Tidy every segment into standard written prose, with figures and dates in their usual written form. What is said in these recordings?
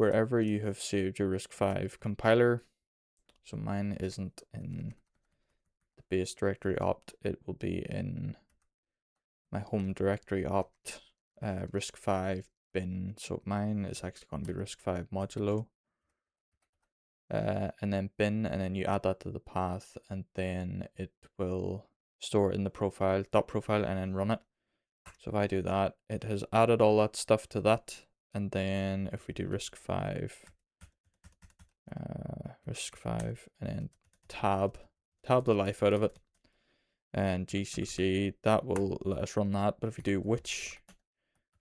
wherever you have saved your RISC-V compiler. So mine isn't in the base directory opt, it will be in my home directory opt RISC-V bin. So mine is actually going to be RISC-V modulo. And then bin, and then you add that to the path, and then it will store it in the profile, .profile, and then run it. So if I do that, it has added all that stuff to that. And then if we do RISC-V, and then tab the life out of it, and GCC, that will let us run that. But if we do which,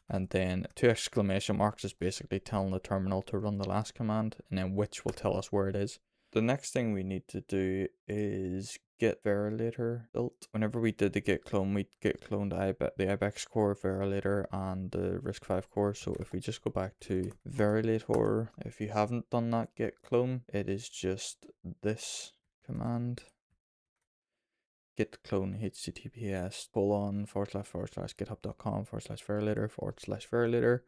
and then 2 exclamation marks is basically telling the terminal to run the last command, and then which will tell us where it is. The next thing we need to do is get verilator built. Whenever we did the git clone, we git cloned the Ibex core, verilator, and the RISC-V core. So if we just go back to verilator, if you haven't done that git clone, it is just this command: git clone https://github.com/verilator/verilator.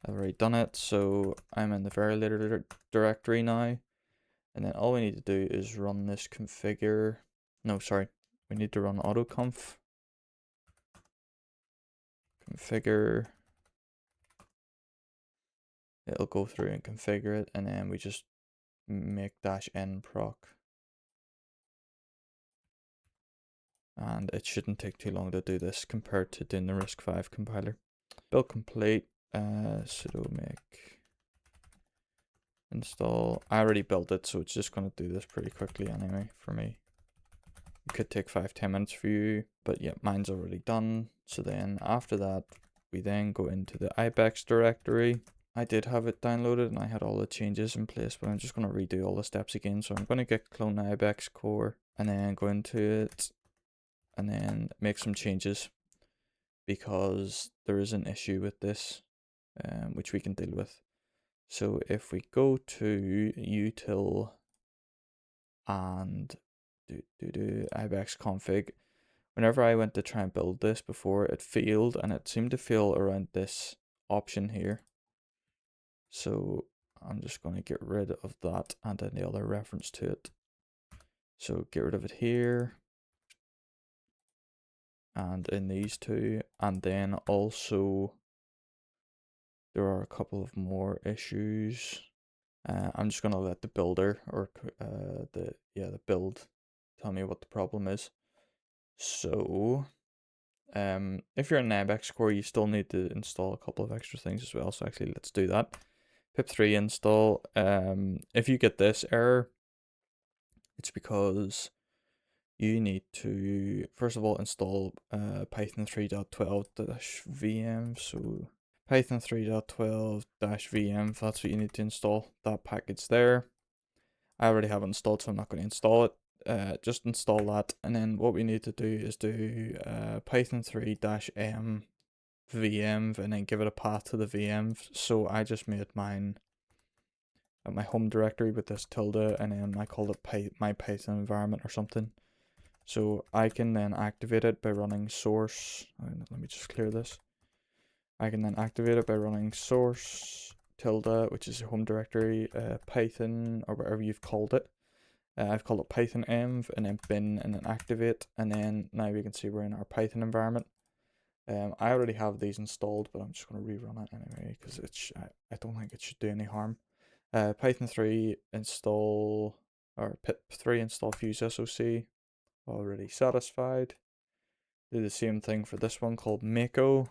I've already done it, so I'm in the verilator directory now. And then all we need to do is run this configure. No, sorry. We need to run autoconf. Configure. It'll go through and configure it, and then we just make -n proc. And it shouldn't take too long to do this compared to doing the RISC-V compiler. Build complete. Sudo make install. I already built it, so it's just going to do this pretty quickly anyway for me. It could take 5-10 minutes for you, but yeah, mine's already done. So then after that, we then go into the Ibex directory. I did have it downloaded and I had all the changes in place, but I'm just going to redo all the steps again. So I'm going to get clone Ibex core and then go into it and then make some changes because there is an issue with this, which we can deal with. So if we go to util and do Ibex config, whenever I went to try and build this before, it failed, and it seemed to fail around this option here. So I'm just going to get rid of that and then the other reference to it. So get rid of it here and in these two, and then also there are a couple of more issues. I'm just going to let the builder or the build tell me what the problem is. So if you're in Ibex core, you still need to install a couple of extra things as well. So actually, let's do that. pip3 install. If you get this error, it's because you need to first of all install Python 3.12-vm. So Python 3.12-vm, that's what you need to install, that package there. I already have it installed, so I'm not going to install it. Just install that, and then what we need to do is do Python 3-m VM and then give it a path to the VM. So I just made mine at my home directory with this tilde, and then I called it my Python environment or something. So I can then activate it by running source. Let me just clear this. I can then activate it by running source tilde, which is your home directory, Python, or whatever you've called it. I've called it Python env, and then bin, and then activate, and then now we can see we're in our Python environment. I already have these installed, but I'm just going to rerun it anyway because I don't think it should do any harm. Python 3 install, or pip3 install fuse SOC, already satisfied. Do the same thing for this one called Mako.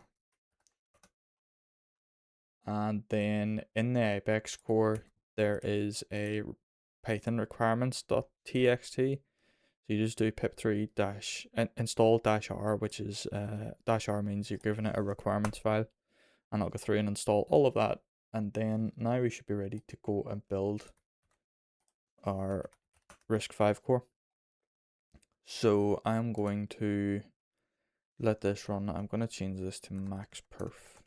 And then in the Ibex core, there is a Python requirements.txt. So you just do pip3 install -r, which is -r means you're giving it a requirements file, and I'll go through and install all of that, and then now we should be ready to go and build our RISC-V core. So I'm going to let this run. I'm going to change this to max perf.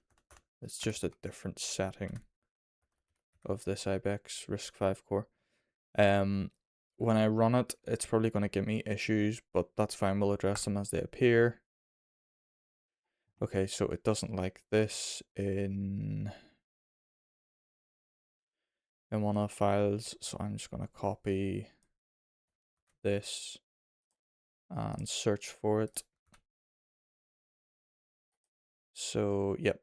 It's just a different setting of this Ibex RISC-V core. When I run it, it's probably going to give me issues, but that's fine. We'll address them as they appear. Okay, so it doesn't like this in in one of the files. So I'm just going to copy this and search for it. So yep,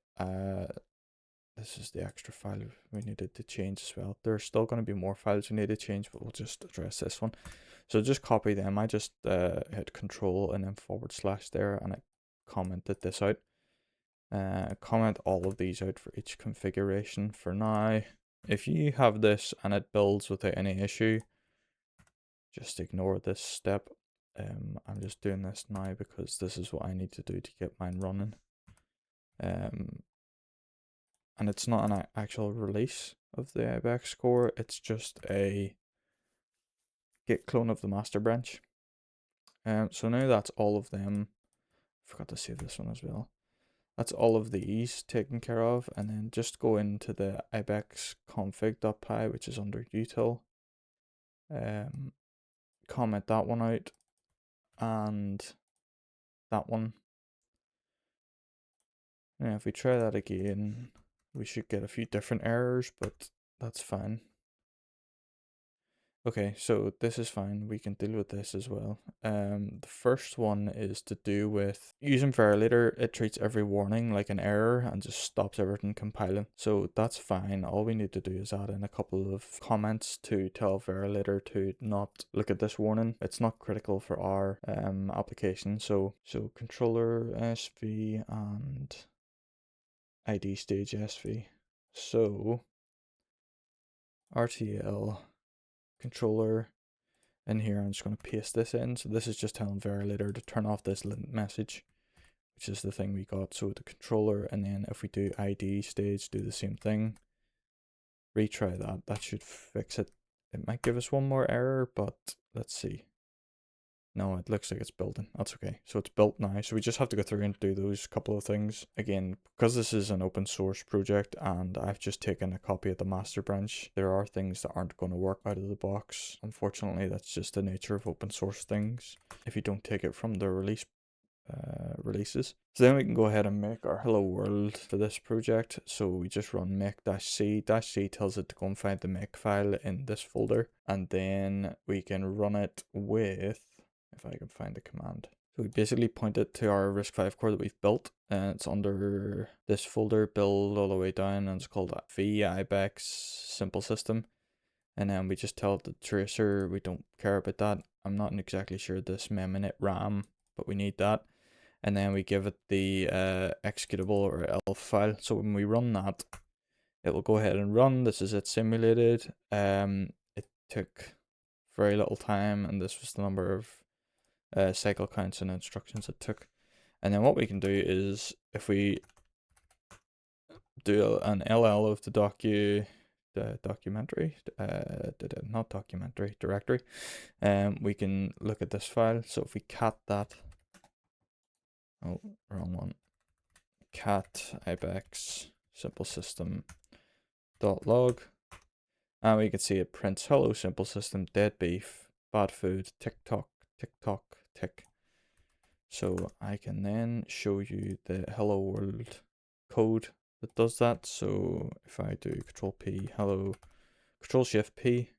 this is the extra file we needed to change as well. There's still going to be more files we need to change, but we'll just address this one. So just copy them. I just hit control and then / there, and I commented this out. Comment all of these out for each configuration for now. If you have this and it builds without any issue, just ignore this step. I'm just doing this now because this is what I need to do to get mine running. And it's not an actual release of the Ibex core, it's just a git clone of the master branch. So now that's all of them. Forgot to save this one as well. That's all of these taken care of, and then just go into the ibex config.py, which is under util. Comment that one out, and that one. And if we try that again, we should get a few different errors, but that's fine. Okay, so this is fine. We can deal with this as well. The first one is to do with using Verilator. It treats every warning like an error and just stops everything compiling. So that's fine. All we need to do is add in a couple of comments to tell Verilator to not look at this warning. It's not critical for our application. So controller SV and ID stage SV. So RTL controller in here. I'm just going to paste this in. So this is just telling Verilator to turn off this lint message, which is the thing we got. So the controller, and then if we do ID stage, do the same thing. Retry that. That should fix it. It might give us one more error, but let's see. No, it looks like it's building. That's okay. So it's built now. So we just have to go through and do those couple of things. Again, because this is an open source project and I've just taken a copy of the master branch, there are things that aren't going to work out of the box. Unfortunately, that's just the nature of open source things if you don't take it from the releases. So then we can go ahead and make our hello world for this project. So we just run make-c. -c tells it to go and find the make file in this folder, and then we can run it with, if I can find the command. So we basically point it to our RISC-V core that we've built, and it's under this folder, build all the way down, and it's called V Ibex simple system. And then we just tell the tracer we don't care about that. I'm not exactly sure this mem-init RAM, but we need that. And then we give it the executable or elf file. So when we run that, it will go ahead and run. This is it simulated. It took very little time, and this was the number of cycle counts and instructions it took. And then what we can do is, if we do an LL of the documentary, not documentary, directory, we can look at this file. So if we cat that, oh, wrong one, cat ibex simple system dot log, and we can see it prints hello simple system, dead beef, bad food, tick tock, tick. So I can then show you the hello world code that does that. So if I do control P, hello, control shift P,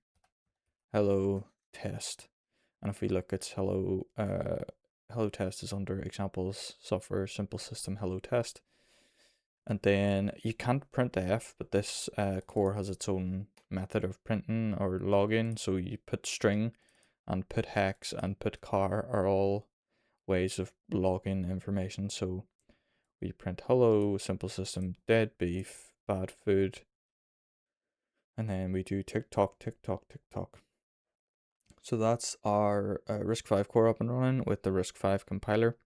hello test, and if we look, it's hello test is under examples software simple system hello test. And then you can't print F, but this core has its own method of printing or logging. So you put string and put hex and put char are all ways of logging information. So we print hello simple system, dead beef, bad food, and then we do tick tock. So that's our RISC-V core up and running with the RISC-V compiler.